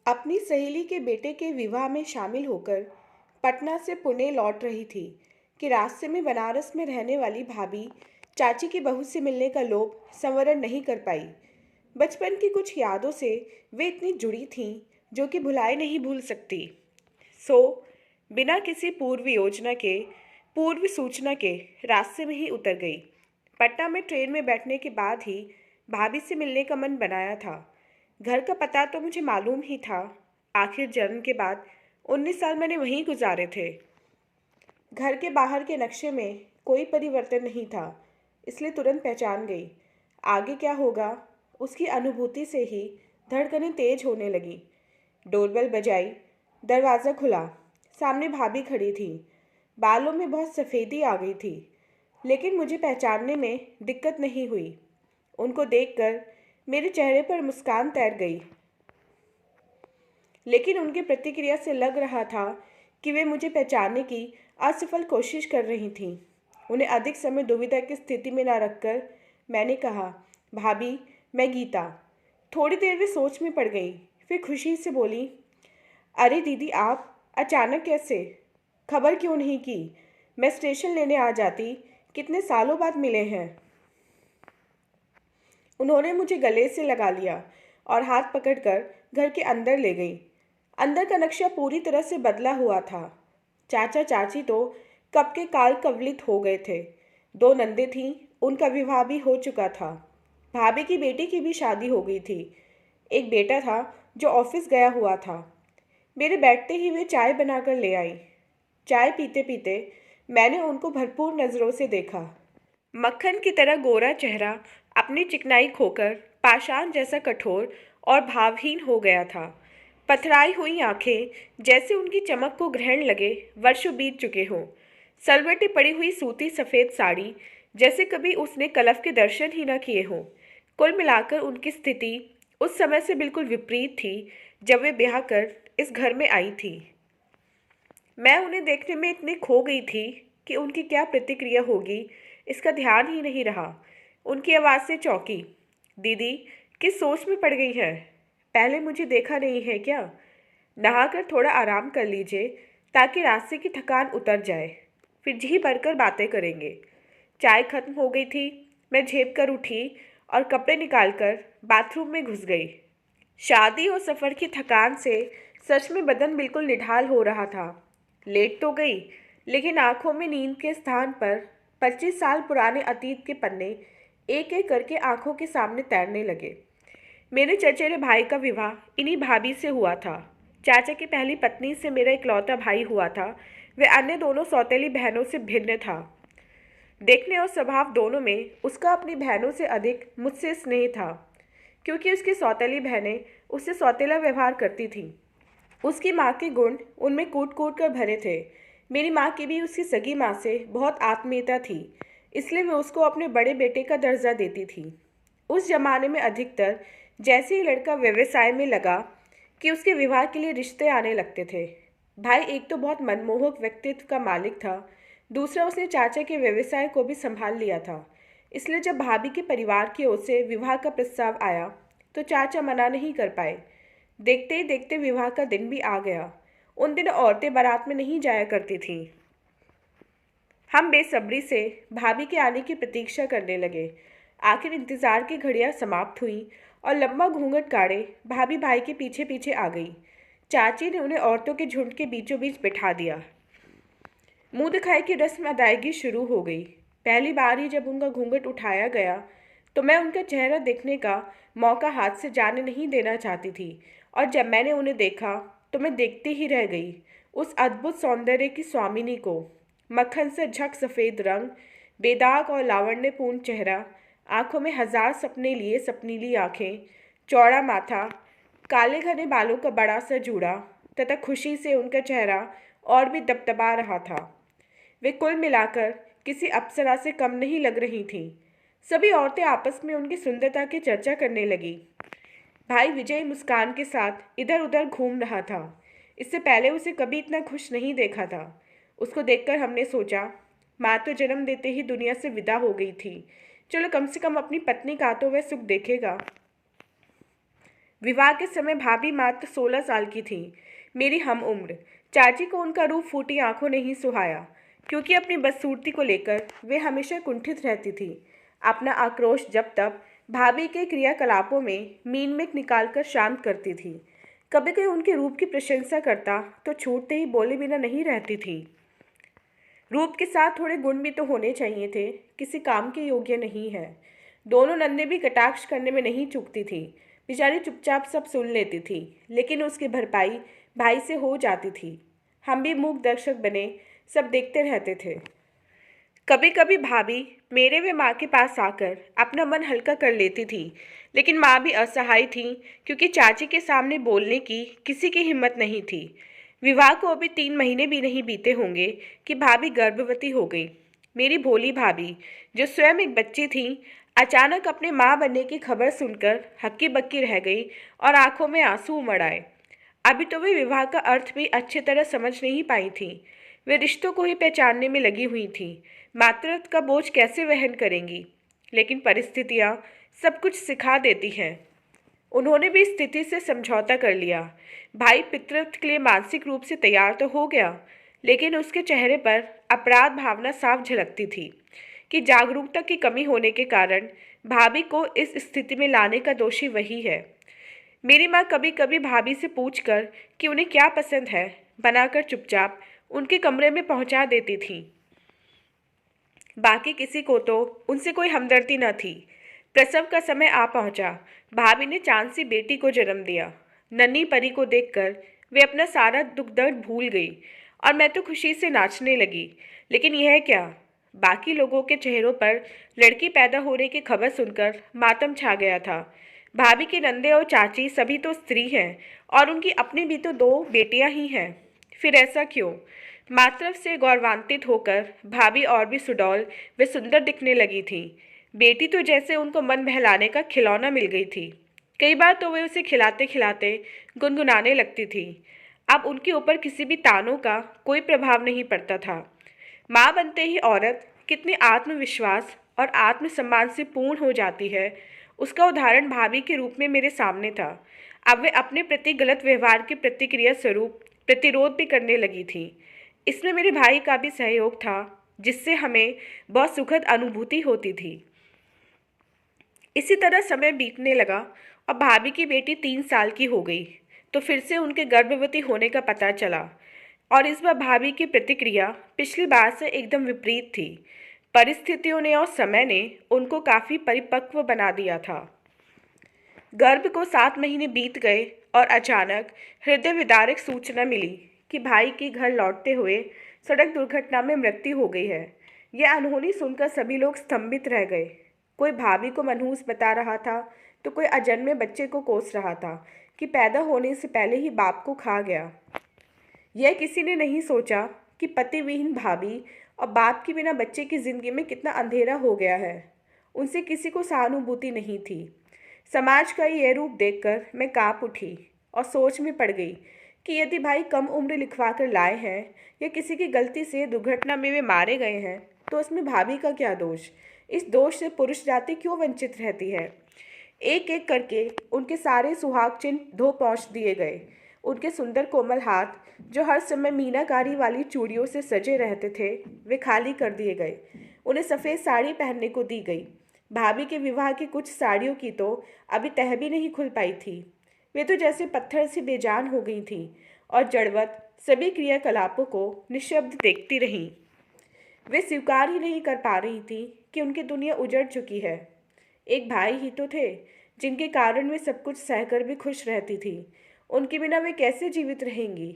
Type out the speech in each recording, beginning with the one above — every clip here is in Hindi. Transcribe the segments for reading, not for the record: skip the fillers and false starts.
अपनी सहेली के बेटे के विवाह में शामिल होकर पटना से पुणे लौट रही थी कि रास्ते में बनारस में रहने वाली भाभी चाची की बहू से मिलने का लोभ संवरण नहीं कर पाई। बचपन की कुछ यादों से वे इतनी जुड़ी थीं जो कि भुलाए नहीं भूल सकती। सो बिना किसी पूर्व सूचना के रास्ते में ही उतर गई। पटना में ट्रेन में बैठने के बाद ही भाभी से मिलने का मन बनाया था। घर का पता तो मुझे मालूम ही था। आखिर जन्म के बाद 19 साल मैंने वहीं गुजारे थे। घर के बाहर के नक्शे में कोई परिवर्तन नहीं था, इसलिए तुरंत पहचान गई। आगे क्या होगा, उसकी अनुभूति से ही धड़कनें तेज होने लगी। डोरबेल बजाई, दरवाज़ा खुला। सामने भाभी खड़ी थी। बालों में बहुत सफ़ेदी आ गई थी, लेकिन मुझे पहचानने में दिक्कत नहीं हुई। उनको देखकर मेरे चेहरे पर मुस्कान तैर गई, लेकिन उनकी प्रतिक्रिया से लग रहा था कि वे मुझे पहचानने की असफल कोशिश कर रही थीं। उन्हें अधिक समय दुविधा की स्थिति में न रखकर मैंने कहा, भाभी, मैं गीता। थोड़ी देर वे सोच में पड़ गई, फिर खुशी से बोली, अरे दीदी, आप अचानक कैसे? खबर क्यों नहीं की? मैं स्टेशन लेने आ जाती। कितने सालों बाद मिले हैं। उन्होंने मुझे गले से लगा लिया और हाथ पकड़कर घर के अंदर ले गई। अंदर का नक्शा पूरी तरह से बदला हुआ था। चाचा चाची तो कब के काल कवलित हो गए थे। दो नंदे थीं, उनका विवाह भी हो चुका था। भाभी की बेटी की भी शादी हो गई थी। एक बेटा था जो ऑफिस गया हुआ था। मेरे बैठते ही वे चाय बनाकर ले आई। चाय पीते पीते मैंने उनको भरपूर नज़रों से देखा। मक्खन की तरह गोरा चेहरा अपनी चिकनाई खोकर पाषाण जैसा कठोर और भावहीन हो गया था। पथराई हुई आंखें जैसे उनकी चमक को ग्रहण लगे वर्षों बीत चुके हों। सलवटी पड़ी हुई सूती सफ़ेद साड़ी जैसे कभी उसने कलफ के दर्शन ही न किए हों। कुल मिलाकर उनकी स्थिति उस समय से बिल्कुल विपरीत थी जब वे ब्याह कर इस घर में आई थी। मैं उन्हें देखने में इतनी खो गई थी कि उनकी क्या प्रतिक्रिया होगी इसका ध्यान ही नहीं रहा। उनकी आवाज़ से चौंकी, दीदी, किस सोच में पड़ गई है? पहले मुझे देखा नहीं है क्या? नहाकर थोड़ा आराम कर लीजिए ताकि रास्ते की थकान उतर जाए, फिर जी भरकर बातें करेंगे। चाय खत्म हो गई थी। मैं झेप कर उठी और कपड़े निकालकर बाथरूम में घुस गई। शादी और सफ़र की थकान से सच में बदन बिल्कुल निढाल हो रहा था। लेट तो गई, लेकिन आंखों में नींद के स्थान पर 25 साल पुराने अतीत के पन्ने एक एक करके आंखों के सामने तैरने लगे। मेरे चचेरे भाई का विवाह इन्हीं भाभी से हुआ था। चाचा की पहली पत्नी से मेरा इकलौता भाई हुआ था। वह अन्य दोनों सौतेली बहनों से भिन्न था। देखने और स्वभाव दोनों में उसका अपनी बहनों से अधिक मुझसे स्नेह था, क्योंकि उसकी सौतेली बहनें उससे सौतेला व्यवहार करती थीं। उसकी माँ के गुण उनमें कूट कूट कर भरे थे। मेरी माँ की भी उसकी सगी माँ से बहुत आत्मीयता थी, इसलिए वे उसको अपने बड़े बेटे का दर्जा देती थी। उस जमाने में अधिकतर जैसे ही लड़का व्यवसाय में लगा कि उसके विवाह के लिए रिश्ते आने लगते थे। भाई एक तो बहुत मनमोहक व्यक्तित्व का मालिक था, दूसरा उसने चाचा के व्यवसाय को भी संभाल लिया था। इसलिए जब भाभी के परिवार की ओर से विवाह का प्रस्ताव आया तो चाचा मना नहीं कर पाए। देखते ही देखते विवाह का दिन भी आ गया। उन दिन औरतें बारात में नहीं जाया करती थीं। हम बेसब्री से भाभी के आने की प्रतीक्षा करने लगे। आखिर इंतज़ार की घड़ियां समाप्त हुई और लंबा घूंघट काढ़े भाभी भाई के पीछे पीछे आ गई। चाची ने उन्हें औरतों के झुंड के बीचों बीच बिठा दिया। मुंह दिखाई की रस्म अदायगी शुरू हो गई। पहली बार ही जब उनका घूंघट उठाया गया तो मैं उनका चेहरा देखने का मौका हाथ से जाने नहीं देना चाहती थी, और जब मैंने उन्हें देखा तो मैं देखते ही रह गई उस अद्भुत सौंदर्य की स्वामिनी को। मक्खन से झक सफ़ेद रंग, बेदाग और लावण्यपूर्ण चेहरा, आंखों में हजार सपने लिए सपनीली आंखें, चौड़ा माथा, काले घने बालों का बड़ा सा जूड़ा, तथा खुशी से उनका चेहरा और भी दबदबा रहा था। वे कुल मिलाकर किसी अप्सरा से कम नहीं लग रही थीं। सभी औरतें आपस में उनकी सुंदरता की चर्चा करने लगीं। भाई विजय मुस्कान के साथ इधर उधर घूम रहा था। इससे पहले उसे कभी इतना खुश नहीं देखा था। उसको देखकर हमने सोचा, माँ तो जन्म देते ही दुनिया से विदा हो गई थी, चलो कम से कम अपनी पत्नी का तो वह सुख देखेगा। विवाह के समय भाभी मात्र 16 साल की थी, मेरी हम उम्र। चाची को उनका रूप फूटी आंखों ने ही सुहाया, क्योंकि अपनी बदसूरती को लेकर वे हमेशा कुंठित रहती थी। अपना आक्रोश जब तब भाभी के क्रियाकलापों में मीन में निकालकर शांत करती थी। कभी कोई उनके रूप की प्रशंसा करता तो छूटते ही बोले बिना नहीं रहती थी। रूप के साथ थोड़े गुण भी तो होने चाहिए थे, किसी काम के योग्य नहीं है। दोनों नन्हे भी कटाक्ष करने में नहीं चूकती थी। बेचारी चुपचाप सब सुन लेती थी, लेकिन उसकी भरपाई भाई से हो जाती थी। हम भी मूक दर्शक बने सब देखते रहते थे। कभी कभी भाभी मेरे व माँ के पास आकर अपना मन हल्का कर लेती थी, लेकिन माँ भी असहाय थी, क्योंकि चाची के सामने बोलने की किसी की हिम्मत नहीं थी। विवाह को अभी 3 महीने भी नहीं बीते होंगे कि भाभी गर्भवती हो गई। मेरी भोली भाभी, जो स्वयं एक बच्ची थी, अचानक अपने माँ बनने की खबर सुनकर हक्की बक्की रह गई और आंखों में आंसू उमड़ आए। अभी तो वे विवाह का अर्थ भी अच्छी तरह समझ नहीं पाई थी। वे रिश्तों को ही पहचानने में लगी हुई थी, मातृत्व का बोझ कैसे वहन करेंगी। लेकिन परिस्थितियाँ सब कुछ सिखा देती हैं। उन्होंने भी स्थिति से समझौता कर लिया। भाई पितृत्व के लिए मानसिक रूप से तैयार तो हो गया, लेकिन उसके चेहरे पर अपराध भावना साफ झलकती थी कि जागरूकता की कमी होने के कारण भाभी को इस स्थिति में लाने का दोषी वही है। मेरी माँ कभी कभी भाभी से पूछकर कि उन्हें क्या पसंद है बनाकर चुपचाप उनके कमरे में पहुंचा देती थी। बाकी किसी को तो उनसे कोई हमदर्दी न थी। प्रसव का समय आ पहुंचा। भाभी ने चांद सी बेटी को जन्म दिया। नन्ही परी को देखकर वे अपना सारा दुख दर्द भूल गई और मैं तो खुशी से नाचने लगी। लेकिन यह क्या, बाकी लोगों के चेहरों पर लड़की पैदा होने की खबर सुनकर मातम छा गया था। भाभी के नंदे और चाची सभी तो स्त्री हैं और उनकी अपनी भी तो 2 बेटियां ही हैं। फिर ऐसा क्यों? मातृत्व से गौरवान्वित होकर भाभी और भी सुडौल व सुंदर दिखने लगी थी। बेटी तो जैसे उनको मन बहलाने का खिलौना मिल गई थी। कई बार तो वे उसे खिलाते खिलाते गुनगुनाने लगती थी। अब उनके ऊपर किसी भी तानों का कोई प्रभाव नहीं पड़ता था। माँ बनते ही औरत कितनी आत्मविश्वास और आत्मसम्मान से पूर्ण हो जाती है, उसका उदाहरण भाभी के रूप में मेरे सामने था। अब वे अपने प्रति गलत व्यवहार की प्रतिक्रिया स्वरूप प्रतिरोध भी करने लगी थी। इसमें मेरे भाई का भी सहयोग था, जिससे हमें बहुत सुखद अनुभूति होती थी। इसी तरह समय बीतने लगा और भाभी की बेटी 3 साल की हो गई तो फिर से उनके गर्भवती होने का पता चला, और इस बार भाभी की प्रतिक्रिया पिछली बार से एकदम विपरीत थी। परिस्थितियों ने और समय ने उनको काफ़ी परिपक्व बना दिया था। गर्भ को 7 महीने बीत गए और अचानक हृदय विदारक सूचना मिली कि भाई के घर लौटते हुए सड़क दुर्घटना में मृत्यु हो गई है। यह अनहोनी सुनकर सभी लोग स्तंभित रह गए। कोई भाभी को मनहूस बता रहा था तो कोई अजन्मे बच्चे को कोस रहा था कि पैदा होने से पहले ही बाप को खा गया। यह किसी ने नहीं सोचा कि पति विहीन भाभी और बाप के बिना बच्चे की जिंदगी में कितना अंधेरा हो गया है। उनसे किसी को सहानुभूति नहीं थी। समाज का यह रूप देखकर मैं काँप उठी और सोच में पड़ गई कि यदि भाई कम उम्र लिखवा कर लाए हैं या किसी की गलती से दुर्घटना में वे मारे गए हैं तो उसमें भाभी का क्या दोष? इस दोष से पुरुष जाति क्यों वंचित रहती है? एक एक करके उनके सारे सुहाग चिन्ह धो पहुँच दिए गए। उनके सुंदर कोमल हाथ, जो हर समय मीनाकारी वाली चूड़ियों से सजे रहते थे, वे खाली कर दिए गए। उन्हें सफ़ेद साड़ी पहनने को दी गई। भाभी के विवाह की कुछ साड़ियों की तो अभी तह भी नहीं खुल पाई थी। वे तो जैसे पत्थर से बेजान हो गई थीं और जड़वत सभी क्रियाकलापों को निशब्द देखती रहीं। वे स्वीकार ही नहीं कर पा रही थी कि उनकी दुनिया उजड़ चुकी है। एक भाई ही तो थे जिनके कारण वे सब कुछ सहकर भी खुश रहती थी। उनके बिना वे कैसे जीवित रहेंगी?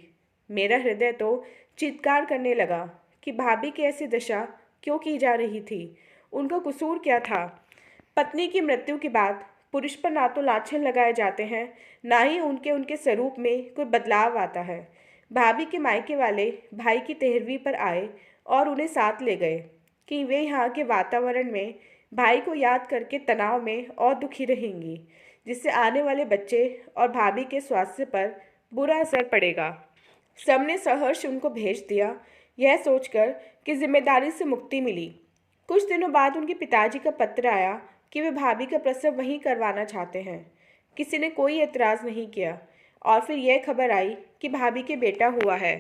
मेरा हृदय तो चीत्कार करने लगा कि भाभी की ऐसी दशा क्यों की जा रही थी। उनका कसूर क्या था? पत्नी की मृत्यु के बाद पुरुष पर ना तो लाछन लगाए जाते हैं, ना ही उनके उनके स्वरूप में कोई बदलाव आता है। भाभी के मायके वाले भाई की 13वीं पर आए और उन्हें साथ ले गए कि वे यहाँ के वातावरण में भाई को याद करके तनाव में और दुखी रहेंगी, जिससे आने वाले बच्चे और भाभी के स्वास्थ्य पर बुरा असर पड़ेगा। सबने सहर्ष उनको भेज दिया, यह सोचकर कि जिम्मेदारी से मुक्ति मिली। कुछ दिनों बाद उनके पिताजी का पत्र आया कि वे भाभी का प्रसव वहीं करवाना चाहते हैं। किसी ने कोई एतराज़ नहीं किया और फिर यह खबर आई कि भाभी के बेटा हुआ है।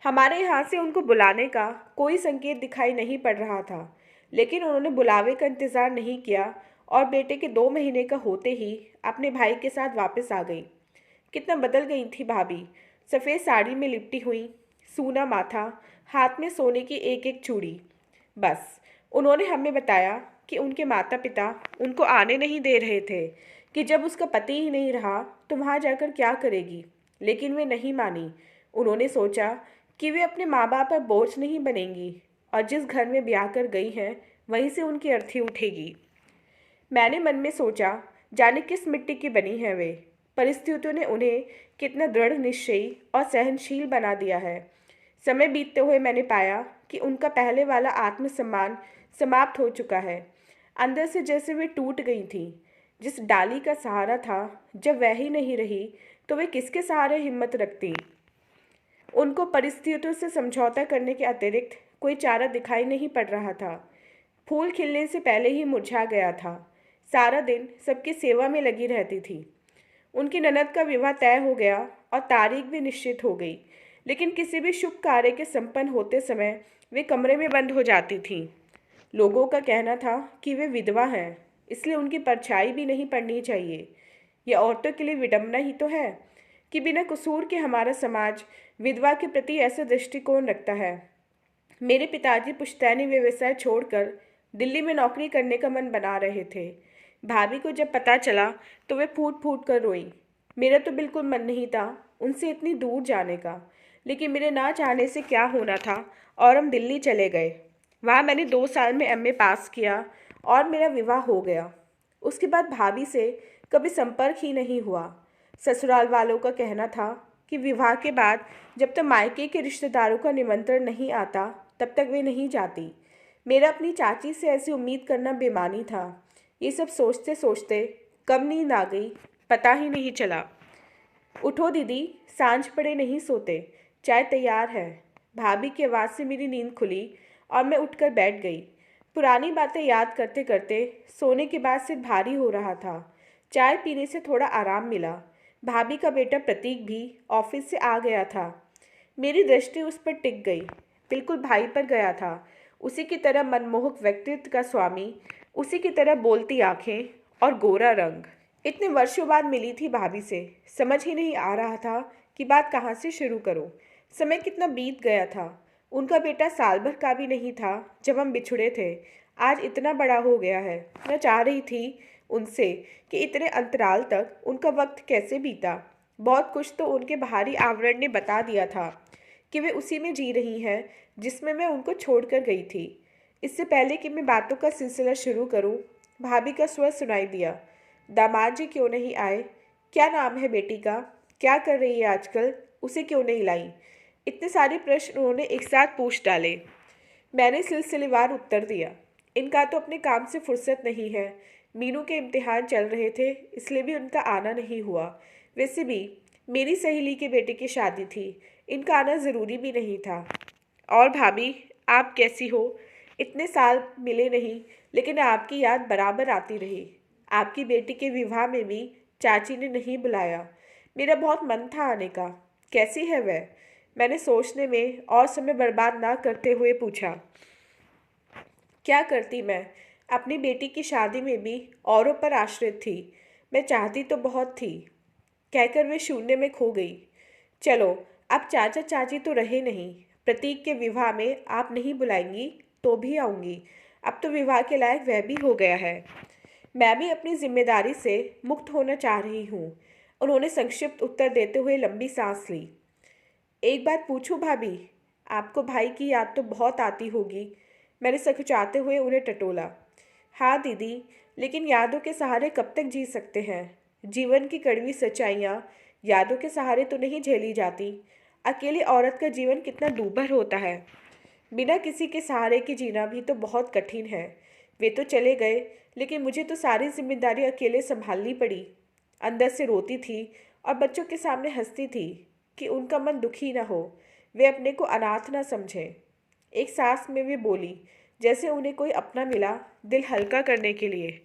हमारे यहाँ से उनको बुलाने का कोई संकेत दिखाई नहीं पड़ रहा था, लेकिन उन्होंने बुलावे का इंतज़ार नहीं किया और बेटे के 2 महीने का होते ही अपने भाई के साथ वापस आ गई। कितना बदल गई थी भाभी। सफ़ेद साड़ी में लिपटी हुई, सूना माथा, हाथ में सोने की एक एक चूड़ी। बस उन्होंने हमें बताया कि उनके माता पिता उनको आने नहीं दे रहे थे, कि जब उसका पति ही नहीं रहा तो वहाँ जाकर क्या करेगी। लेकिन वे नहीं मानी। उन्होंने सोचा कि वे अपने माँ बाप पर बोझ नहीं बनेंगी और जिस घर में ब्याह कर गई हैं वहीं से उनकी अर्थी उठेगी। मैंने मन में सोचा, जाने किस मिट्टी की बनी है वे। परिस्थितियों ने उन्हें कितना दृढ़ निश्चयी और सहनशील बना दिया है। समय बीतते हुए मैंने पाया कि उनका पहले वाला आत्मसम्मान समाप्त हो चुका है। अंदर से जैसे वे टूट गई थी। जिस डाली का सहारा था, जब वह ही नहीं रही तो वे किसके सहारे हिम्मत रखती। उनको परिस्थितियों से समझौता करने के अतिरिक्त कोई चारा दिखाई नहीं पड़ रहा था। फूल खिलने से पहले ही मुरझा गया था। सारा दिन सबकी सेवा में लगी रहती थी। उनकी ननद का विवाह तय हो गया और तारीख भी निश्चित हो गई, लेकिन किसी भी शुभ कार्य के संपन्न होते समय वे कमरे में बंद हो जाती थीं। लोगों का कहना था कि वे विधवा हैं, इसलिए उनकी परछाई भी नहीं पड़नी चाहिए। यह औरतों के लिए विडंबना ही तो है कि बिना कसूर के हमारा समाज विधवा के प्रति ऐसा दृष्टिकोण रखता है। मेरे पिताजी पुश्तैनी व्यवसाय छोड़कर दिल्ली में नौकरी करने का मन बना रहे थे। भाभी को जब पता चला तो वे फूट फूट कर रोई। मेरा तो बिल्कुल मन नहीं था उनसे इतनी दूर जाने का, लेकिन मेरे ना चाहने से क्या होना था और हम दिल्ली चले गए। वहाँ मैंने 2 साल में एमए पास किया और मेरा विवाह हो गया। उसके बाद भाभी से कभी संपर्क ही नहीं हुआ। ससुराल वालों का कहना था कि विवाह के बाद जब तक मायके के रिश्तेदारों का निमंत्रण नहीं आता तब तक वे नहीं जाती। मेरा अपनी चाची से ऐसी उम्मीद करना बेमानी था। ये सब सोचते सोचते कब नींद आ गई पता ही नहीं चला। उठो दीदी, सांझ पड़े नहीं सोते, चाय तैयार है। भाभी की आवाज़ से मेरी नींद खुली और मैं उठकर बैठ गई। पुरानी बातें याद करते करते सोने के बाद सिर भारी हो रहा था। चाय पीने से थोड़ा आराम मिला। भाभी का बेटा प्रतीक भी ऑफिस से आ गया था। मेरी दृष्टि उस पर टिक गई। बिल्कुल भाई पर गया था। उसी की तरह मनमोहक व्यक्तित्व का स्वामी, उसी की तरह बोलती आंखें और गोरा रंग। इतने वर्षों बाद मिली थी भाभी से। समझ ही नहीं आ रहा था कि बात कहाँ से शुरू करूं। समय कितना बीत गया था। उनका बेटा साल भर का भी नहीं था जब हम बिछुड़े थे। आज इतना बड़ा हो गया है। मैं चाह रही थी उनसे कि इतने अंतराल तक उनका वक्त कैसे बीता। बहुत कुछ तो उनके बाहरी आवरण ने बता दिया था कि वे उसी में जी रही हैं जिसमें मैं उनको छोड़कर गई थी। इससे पहले कि मैं बातों का सिलसिला शुरू करूं, भाभी का स्वर सुनाई दिया। दामाद जी क्यों नहीं आए? क्या नाम है बेटी का? क्या कर रही है आजकल? उसे क्यों नहीं लाई? इतने सारे प्रश्न उन्होंने एक साथ पूछ डाले। मैंने सिलसिलेवार उत्तर दिया। इनका तो अपने काम से फुर्सत नहीं है। मीनू के इम्तिहान चल रहे थे, इसलिए भी उनका आना नहीं हुआ। वैसे भी मेरी सहेली के बेटे की शादी थी, इनका आना ज़रूरी भी नहीं था। और भाभी, आप कैसी हो? इतने साल मिले नहीं, लेकिन आपकी याद बराबर आती रही। आपकी बेटी के विवाह में भी चाची ने नहीं बुलाया। मेरा बहुत मन था आने का। कैसी है वह? मैंने सोचने में और समय बर्बाद ना करते हुए पूछा। क्या करती मैं? अपनी बेटी की शादी में भी औरों पर आश्रित थी। मैं चाहती तो बहुत थी, कहकर वे शून्य में खो गई। चलो, अब चाचा चाची तो रहे नहीं। प्रतीक के विवाह में आप नहीं बुलाएंगी तो भी आऊँगी। अब तो विवाह के लायक वह भी हो गया है। मैं भी अपनी जिम्मेदारी से मुक्त होना चाह रही हूँ। उन्होंने संक्षिप्त उत्तर देते हुए लंबी सांस ली। एक बात पूछूं भाभी, आपको भाई की याद तो बहुत आती होगी। मैंने सकुचाते हुए उन्हें टटोला। हाँ दीदी, लेकिन यादों के सहारे कब तक जी सकते हैं? जीवन की कड़वी सच्चाइयाँ यादों के सहारे तो नहीं झेली जाती। अकेली औरत का जीवन कितना दूभर होता है। बिना किसी के सहारे के जीना भी तो बहुत कठिन है। वे तो चले गए, लेकिन मुझे तो सारी जिम्मेदारी अकेले संभालनी पड़ी। अंदर से रोती थी और बच्चों के सामने हंसती थी कि उनका मन दुखी न हो, वे अपने को अनाथ न समझें। एक सांस में वे बोली, जैसे उन्हें कोई अपना मिला दिल हल्का करने के लिए।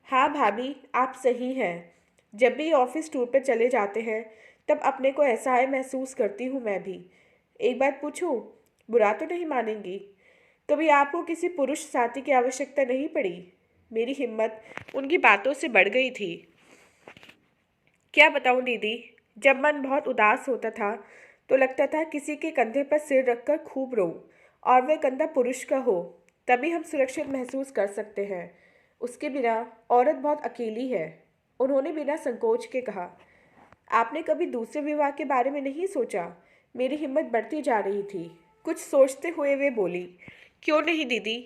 हाँ भाभी, आप सही हैं। जब भी ये ऑफिस टूर पर चले जाते हैं तब अपने को असहाय महसूस करती हूँ मैं भी। एक बात पूछूं, बुरा तो नहीं मानेंगी? कभी आपको किसी पुरुष साथी की आवश्यकता नहीं पड़ी? मेरी हिम्मत उनकी बातों से बढ़ गई थी। क्या बताऊं दीदी, जब मन बहुत उदास होता था तो लगता था किसी के कंधे पर सिर रखकर खूब रोऊं, और वह कंधा पुरुष का हो, तभी हम सुरक्षित महसूस कर सकते हैं। उसके बिना औरत बहुत अकेली है। उन्होंने बिना संकोच के कहा। आपने कभी दूसरे विवाह के बारे में नहीं सोचा? मेरी हिम्मत बढ़ती जा रही थी। कुछ सोचते हुए वे बोली, क्यों नहीं दीदी,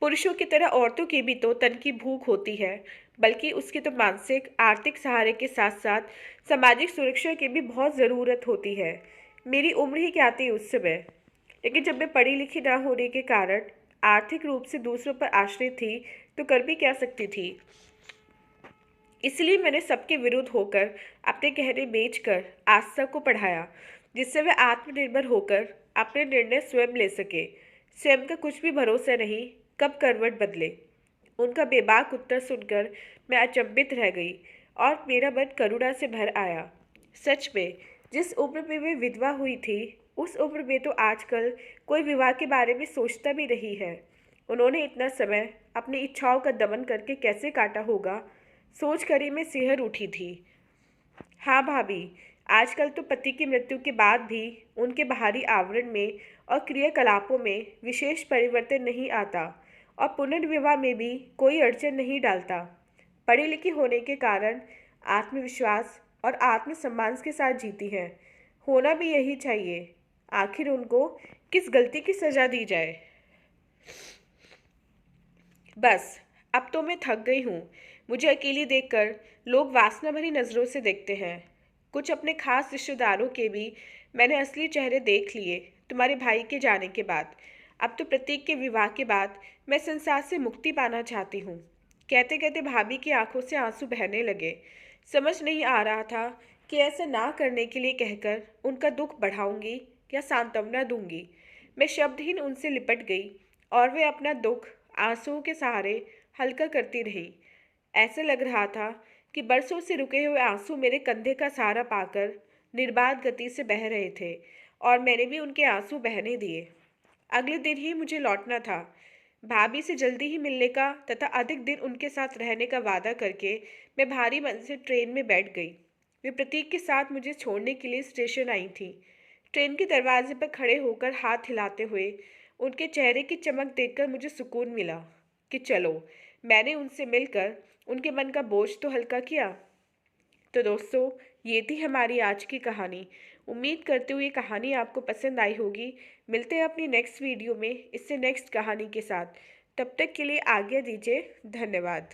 पुरुषों की तरह औरतों की भी तो तन की भूख होती है, बल्कि उसकी तो मानसिक आर्थिक सहारे के साथ साथ सामाजिक सुरक्षा की भी बहुत ज़रूरत होती है। मेरी उम्र ही क्या थी उस समय, लेकिन जब मैं पढ़ी लिखी ना होने के कारण आर्थिक रूप से दूसरों पर आश्रित थी तो कर भी क्या सकती थी। इसलिए मैंने सबके विरुद्ध होकर अपने गहने बेचकर आस्था को पढ़ाया, जिससे वह आत्मनिर्भर होकर अपने निर्णय स्वयं ले सके। स्वयं का कुछ भी भरोसा नहीं, कब करवट बदले। उनका बेबाक उत्तर सुनकर मैं अचंभित रह गई और मेरा मन करुणा से भर आया। सच में, जिस उम्र में वे विधवा हुई थी उस उम्र में तो आजकल कोई विवाह के बारे में सोचता भी नहीं है। उन्होंने इतना समय अपनी इच्छाओं का दमन करके कैसे काटा होगा, सोच कर ही मैं सिहर उठी थी। हाँ भाभी, आजकल तो पति की मृत्यु के बाद भी उनके बाहरी आवरण में और क्रियाकलापों में विशेष परिवर्तन नहीं आता, और पुनर्विवाह में भी कोई अड़चन नहीं डालता। पढ़ी लिखी होने के कारण आत्मविश्वास और आत्मसम्मान के साथ जीती हैं। होना भी यही चाहिए। आखिर उनको किस गलती की सजा दी जाए। बस, अब तो मैं थक गई हूँ। मुझे अकेली देखकर लोग वासना भरी नज़रों से देखते हैं। कुछ अपने खास रिश्तेदारों के भी मैंने असली चेहरे देख लिए तुम्हारे भाई के जाने के बाद। अब तो प्रतीक के विवाह के बाद मैं संसार से मुक्ति पाना चाहती हूँ। कहते कहते भाभी की आंखों से आंसू बहने लगे। समझ नहीं आ रहा था कि ऐसा ना करने के लिए कहकर उनका दुख बढ़ाऊंगी या सांत्वना दूंगी। मैं शब्दहीन उनसे लिपट गई और वे अपना दुख आंसुओं के सहारे हल्का करती रही। ऐसे लग रहा था कि बरसों से रुके हुए आंसू मेरे कंधे का सहारा पाकर निर्बाध गति से बह रहे थे, और मैंने भी उनके आंसू बहने दिए। अगले दिन ही मुझे लौटना था। भाभी से जल्दी ही मिलने का तथा अधिक दिन उनके साथ रहने का वादा करके मैं भारी मन से ट्रेन में बैठ गई। वे प्रतीक के साथ मुझे छोड़ने के लिए स्टेशन आई थी। ट्रेन के दरवाजे पर खड़े होकर हाथ हिलाते हुए उनके चेहरे की चमक देखकर मुझे सुकून मिला कि चलो, मैंने उनसे मिलकर उनके मन का बोझ तो हल्का किया। तो दोस्तों, ये थी हमारी आज की कहानी। उम्मीद करते हुए कहानी आपको पसंद आई होगी। मिलते हैं अपनी नेक्स्ट वीडियो में इससे नेक्स्ट कहानी के साथ। तब तक के लिए आज्ञा दीजिए। धन्यवाद।